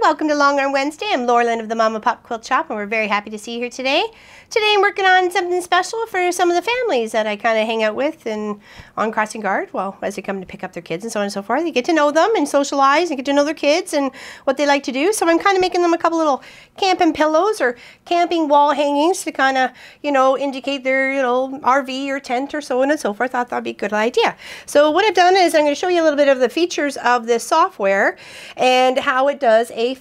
welcome to Long Arm Wednesday. I'm Laurelyn of the Mama Pop Quilt Shop, and we're very happy to see you here today. Today I'm working on something special for some of the families that I kind of hang out with and on crossing guard, well, as they come to pick up their kids and so on and so forth. You get to know them and socialize and get to know their kids and what they like to do. So I'm kind of making them a couple little camping pillows or camping wall hangings to kind of, indicate their, RV or tent or so on and so forth. I thought that'd be a good idea. So what I've done is I'm going to show you a little bit of the features of this software and how it does a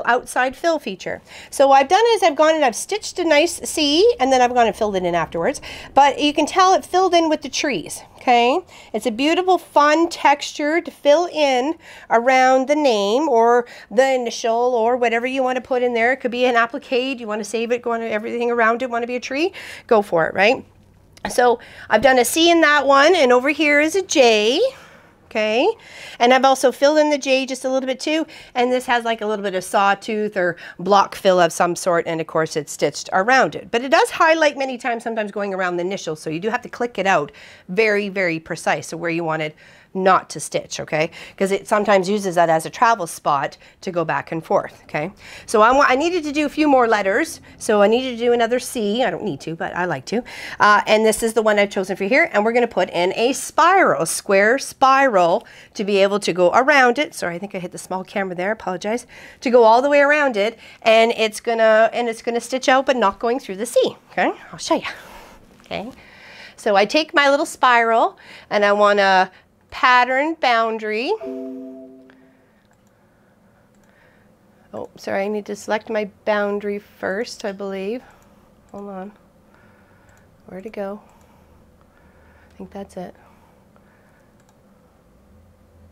outside fill feature. So what I've done is I've gone and I've stitched a nice C, and then I've gone and filled it in afterwards. But you can tell it filled in with the trees. Okay, it's a beautiful, fun texture to fill in around the name or the initial or whatever you want to put in there. It could be an applique. You want to save it, go on everything around it. Want to be a tree? Go for it, right? So I've done a C in that one, and over here is a J. Okay, and I've also filled in the J just a little bit too, and this has like a little bit of sawtooth or block fill of some sort, and of course it's stitched around it. But it does highlight many times, sometimes going around the initials, so you do have to click it out very, very precise, so where you want it not to stitch, okay? Because it sometimes uses that as a travel spot to go back and forth, okay? So I needed to do a few more letters, so I needed to do another C. I don't need to, but I like to. And this is the one I've chosen for here, and we're going to put in a spiral, a square spiral to be able to go around it. Sorry, I think I hit the small camera there, apologize. To go all the way around it, and it's gonna stitch out, but not going through the C, okay? I'll show you, okay? So I take my little spiral, and I want to pattern boundary. Oh, sorry, I need to select my boundary first, I believe. Hold on. Where'd it go? I think that's it.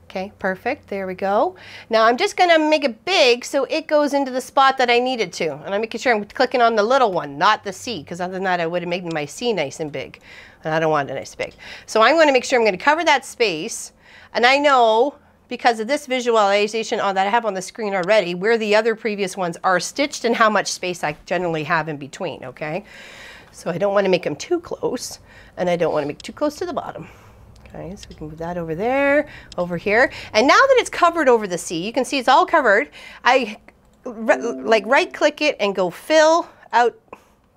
Okay, perfect. There we go. Now I'm just going to make it big so it goes into the spot that I need it to. And I'm making sure I'm clicking on the little one, not the C, because other than that I would have made my C nice and big. And I don't want it nice and big. So I'm going to make sure I'm going to cover that space. And I know, because of this visualization that I have on the screen already, where the other previous ones are stitched and how much space I generally have in between, okay? So I don't want to make them too close, and I don't want to make too close to the bottom. Okay, so we can move that over there, over here. And now that it's covered over the C, you can see it's all covered. I right click it and go fill out,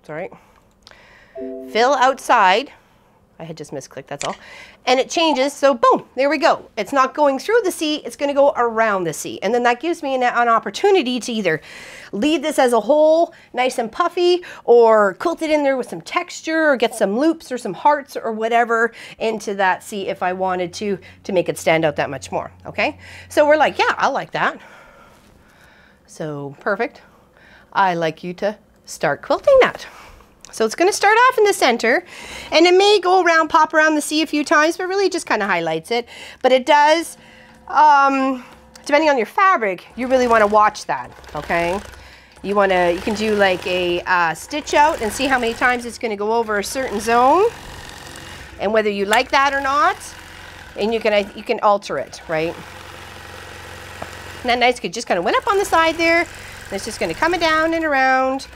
sorry, fill outside. I had just misclicked, that's all. And it changes, so boom, there we go. It's not going through the C, it's going to go around the C. And then that gives me an opportunity to either leave this as a whole, nice and puffy, or quilt it in there with some texture, or get some loops or some hearts or whatever into that C if I wanted to make it stand out that much more, okay? So we're like, yeah, I like that. So perfect. I like you to start quilting that. So it's going to start off in the center, and it may go around, pop around the C a few times, but really just kind of highlights it. But it does, depending on your fabric, you really want to watch that, okay? You can do like a stitch out and see how many times it's going to go over a certain zone, and whether you like that or not, and you can alter it, right? Isn't that nice? It just kind of went up on the side there, and it's just going to come down and around.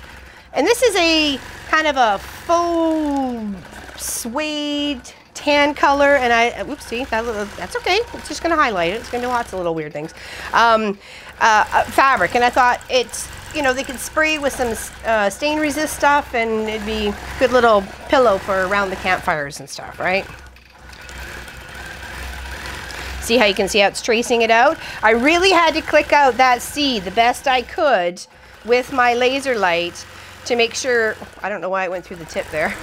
And this is a kind of a faux suede tan color, and oopsie, that's okay. It's just going to highlight it. It's going to do lots of little weird things. Fabric, and I thought it's, they could spray with some stain resist stuff, and it'd be a good little pillow for around the campfires and stuff, right? See how you can see how it's tracing it out? I really had to click out that C the best I could with my laser light to make sure. I don't know why it went through the tip there.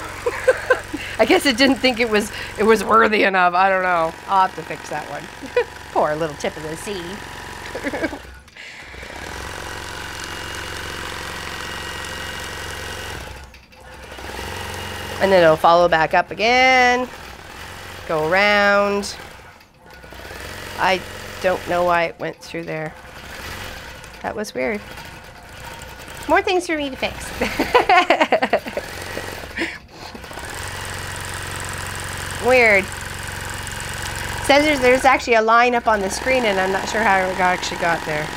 I guess it didn't think it was worthy enough. I don't know. I'll have to fix that one. Poor little tip of the C. And then it'll follow back up again. Go around. I don't know why it went through there. That was weird. More things for me to fix. Weird. It says there's actually a line up on the screen, and I'm not sure how it actually got there.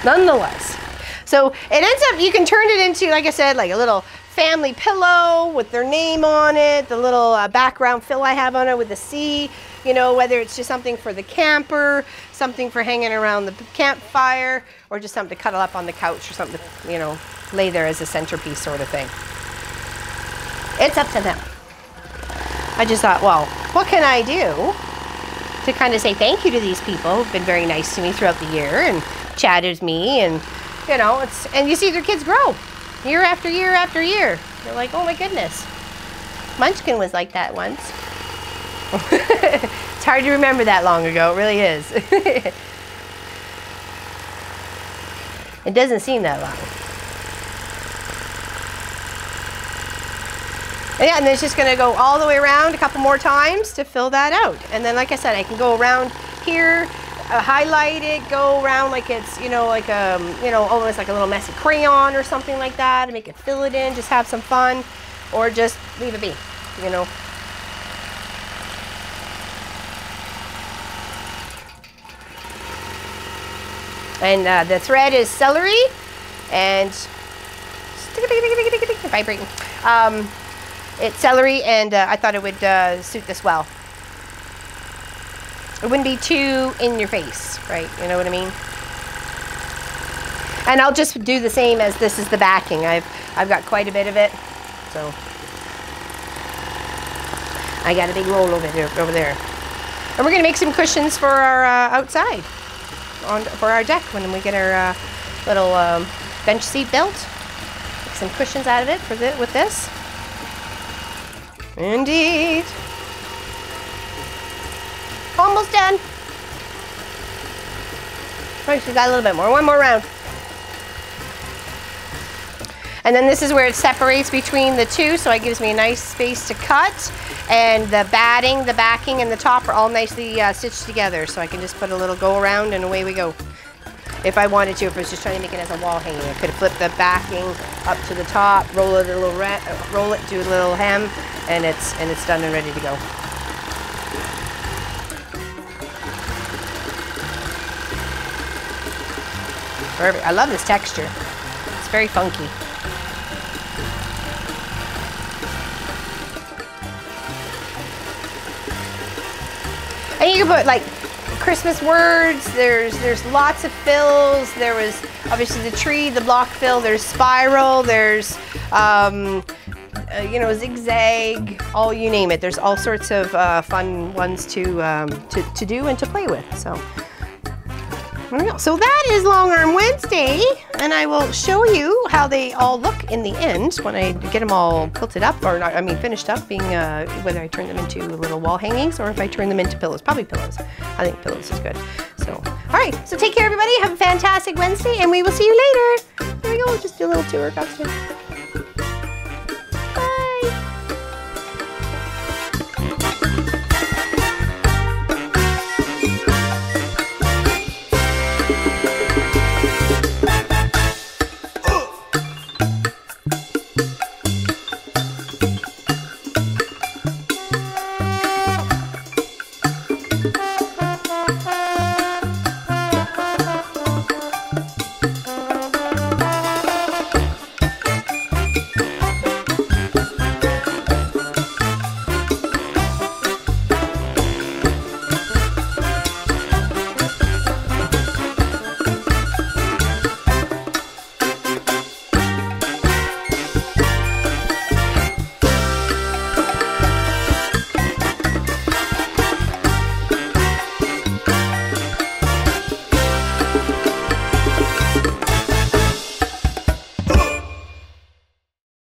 Nonetheless. So it ends up, you can turn it into, like I said, like a little family pillow with their name on it, the little background fill I have on it with the C. You know, whether it's just something for the camper, something for hanging around the campfire, or just something to cuddle up on the couch or something to, you know, lay there as a centerpiece sort of thing. It's up to them. I just thought, well, what can I do to kind of say thank you to these people who've been very nice to me throughout the year and chatted with me, and you know, and you see their kids grow year after year after year. They're like, oh my goodness, Munchkin was like that once. It's hard to remember that long ago, it really is. It doesn't seem that long. And yeah, and then it's just gonna go all the way around a couple more times to fill that out. And then, like I said, I can go around here, highlight it, go around like it's, you know, like you know, almost like a little messy crayon or something like that, and make it fill it in, just have some fun, or just leave it be, you know. And the thread is celery, and vibrating. It's celery, and I thought it would suit this well. It wouldn't be too in your face, right? You know what I mean? And I'll just do the same as this is the backing. I've got quite a bit of it, so I got a big roll over there. And we're gonna make some cushions for our outside, for our deck when we get our little bench seat built. Make some cushions out of it with this. Indeed. Almost done. Right, we got a little bit more. One more round. And then this is where it separates between the two, so it gives me a nice space to cut. And the batting, the backing, and the top are all nicely stitched together, so I can just put a little go around and away we go. If I wanted to, if I was just trying to make it as a wall hanging, I could have flipped the backing up to the top, roll it a little, roll it, do a little hem, and it's done and ready to go. Perfect. I love this texture. It's very funky. And you can put like Christmas words, there's lots of fills. There was obviously the tree, the block fill, there's spiral, there's you know, zigzag, all you name it. There's all sorts of fun ones to do and to play with. So there we go. So that is Long Arm Wednesday, and I will show you how they all look in the end when I get them all quilted up, or not, I mean finished up, being whether I turn them into little wall hangings or if I turn them into pillows. Probably pillows. I think pillows is good. So, all right. So take care, everybody. Have a fantastic Wednesday, and we will see you later. There we go. Just do a little tour.